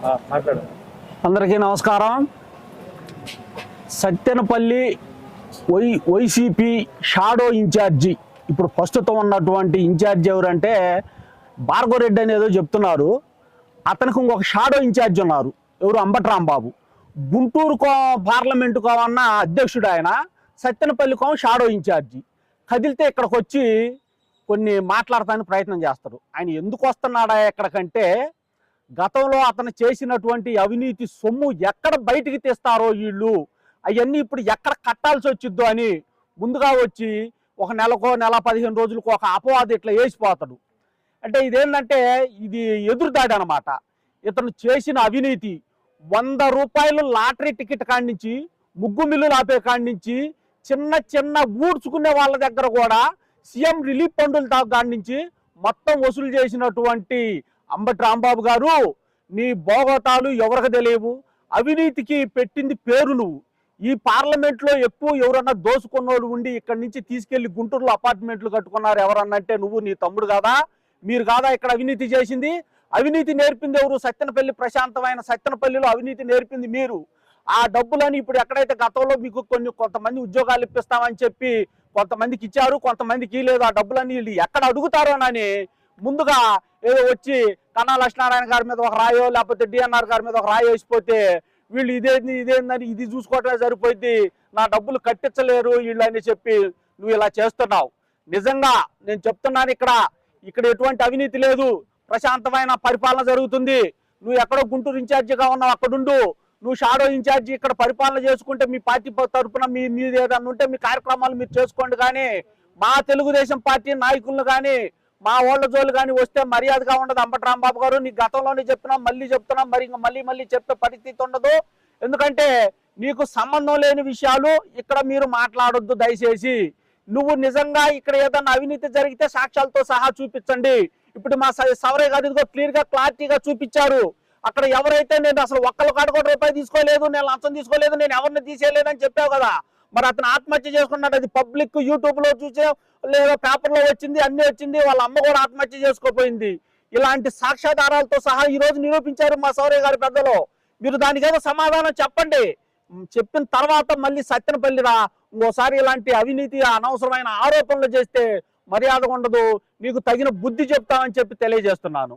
అందరికీ నమస్కారం. Sattenapalli YCP shadow incharge, ఇప్పుడు ప్రస్తుతం ఉన్నటువంటి ఇన్ఛార్జి ఎవరంటే భార్గవరెడ్డి అనేదో చెప్తున్నారు. అతనికి ఇంకొక షాడో ఇన్ఛార్జి ఉన్నారు, ఎవరు అంబటి రాంబాబు. గుంటూరు పార్లమెంటు కావన్న అధ్యక్షుడు ఆయన, సత్తెనపల్లి షాడో ఇన్ఛార్జి. కదిలితే ఇక్కడికి వచ్చి కొన్ని మాట్లాడటానికి ప్రయత్నం చేస్తారు. ఆయన ఎందుకు వస్తున్నాడా ఎక్కడికంటే, గతంలో అతను చేసినటువంటి అవినీతి సొమ్ము ఎక్కడ బయటికి తీస్తారో వీళ్ళు, అవన్నీ ఇప్పుడు ఎక్కడ కట్టాల్సి వచ్చిద్దో అని ముందుగా వచ్చి ఒక నెలకో నెల 15 రోజులకు ఒక అపవాదం ఇట్లా వేసిపోతాడు. అంటే ఇదేంటంటే ఇది ఎదురుదాడి అనమాట. ఇతను చేసిన అవినీతి 100 రూపాయలు లాటరీ టికెట్ కాడి నుంచి, ముగ్గు మిల్లులు ఆపే కాడి నుంచి, చిన్న చిన్న ఊడ్చుకునే వాళ్ళ దగ్గర కూడా సీఎం రిలీఫ్ ఫండుల కాడి నుంచి మొత్తం వసూలు చేసినటువంటి అంబటి రాంబాబు గారు, నీ భోగతాలు ఎవరికి తెలియవు. అవినీతికి పెట్టింది పేరు నువ్వు. ఈ పార్లమెంట్లో ఎక్కువ ఎవరన్నా దోసుకున్నోడు ఉండి ఇక్కడి నుంచి తీసుకెళ్లి గుంటూరులో అపార్ట్మెంట్లు కట్టుకున్నారు ఎవరన్నంటే నువ్వు, నీ తమ్ముడు కాదా? మీరు కాదా ఇక్కడ అవినీతి చేసింది? అవినీతి నేర్పింది ఎవరు? సత్తెనపల్లి, ప్రశాంతమైన సత్తెనపల్లిలో అవినీతి నేర్పింది మీరు. ఆ డబ్బులని ఇప్పుడు ఎక్కడైతే గతంలో మీకు కొంతమంది ఉద్యోగాలు ఇప్పిస్తామని చెప్పి కొంతమందికి ఇచ్చారు, కొంతమందికి లేదు. ఆ డబ్బులన్నీ వీళ్ళు ఎక్కడ అడుగుతారో అని ముందుగా ఏదో వచ్చి కన్నా లక్ష్మీనారాయణ గారి మీద ఒక రాయో, లేకపోతే డిఎన్ఆర్ గారి మీద ఒక రాయో వేసిపోతే వీళ్ళు ఇదేందని ఇది చూసుకోవటమే సరిపోయింది, నా డబ్బులు కట్టించలేరు వీళ్ళు అని చెప్పి నువ్వు ఇలా చేస్తున్నావు. నిజంగా నేను చెప్తున్నాను, ఇక్కడ ఎటువంటి అవినీతి లేదు, ప్రశాంతమైన పరిపాలన జరుగుతుంది. నువ్వు ఎక్కడో గుంటూరు ఇన్ఛార్జిగా ఉన్నావు, అక్కడుండు. నువ్వు షాడో ఇన్ఛార్జి ఇక్కడ పరిపాలన చేసుకుంటే మీ పార్టీ తరఫున మీది ఏదన్నా ఉంటే మీ కార్యక్రమాలు మీరు చేసుకోండి. కానీ మా తెలుగుదేశం పార్టీ నాయకులను కానీ మా ఓళ్ళ జోలు కానీ వస్తే మర్యాదగా ఉండదు. అంబటి రాంబాబు గారు, నీ గతంలోనే చెప్తున్నాం, మళ్ళీ చెప్తున్నాం, మరి ఇంకా మళ్ళీ చెప్పే పరిస్థితి ఉండదు. ఎందుకంటే నీకు సంబంధం లేని విషయాలు ఇక్కడ మీరు మాట్లాడొద్దు దయచేసి. నువ్వు నిజంగా ఇక్కడ ఏదన్నా అవినీతి జరిగితే సాక్ష్యాలతో సహా చూపించండి. ఇప్పుడు మా సవరయ్య గారు ఇదిగో క్లారిటీగా చూపించారు. అక్కడ ఎవరైతే నేను అసలు ఒక్కళ్ళు కాడ కూడా రూపాయి తీసుకోలేదు, నేను లంచం తీసుకోలేదు, నేను ఎవరిని తీసేయలేదని చెప్పావు కదా, మరి అతను ఆత్మహత్య చేసుకున్నాడు. అది పబ్లిక్ యూట్యూబ్లో చూసే లేదా పేపర్లో వచ్చింది, అన్నీ వచ్చింది. వాళ్ళ అమ్మ కూడా ఆత్మహత్య చేసుకోపోయింది. ఇలాంటి సాక్ష్యాధారాలతో సహా ఈరోజు నిరూపించారు మా సౌరయ్య గారి పెద్దలు. మీరు దానికేదో సమాధానం చెప్పండి. చెప్పిన తర్వాత మళ్ళీ సత్తెనపల్లిరా ఇంకోసారి ఇలాంటి అవినీతి అనవసరమైన ఆరోపణలు చేస్తే మర్యాద ఉండదు, నీకు తగిన బుద్ధి చెప్తామని చెప్పి తెలియజేస్తున్నాను.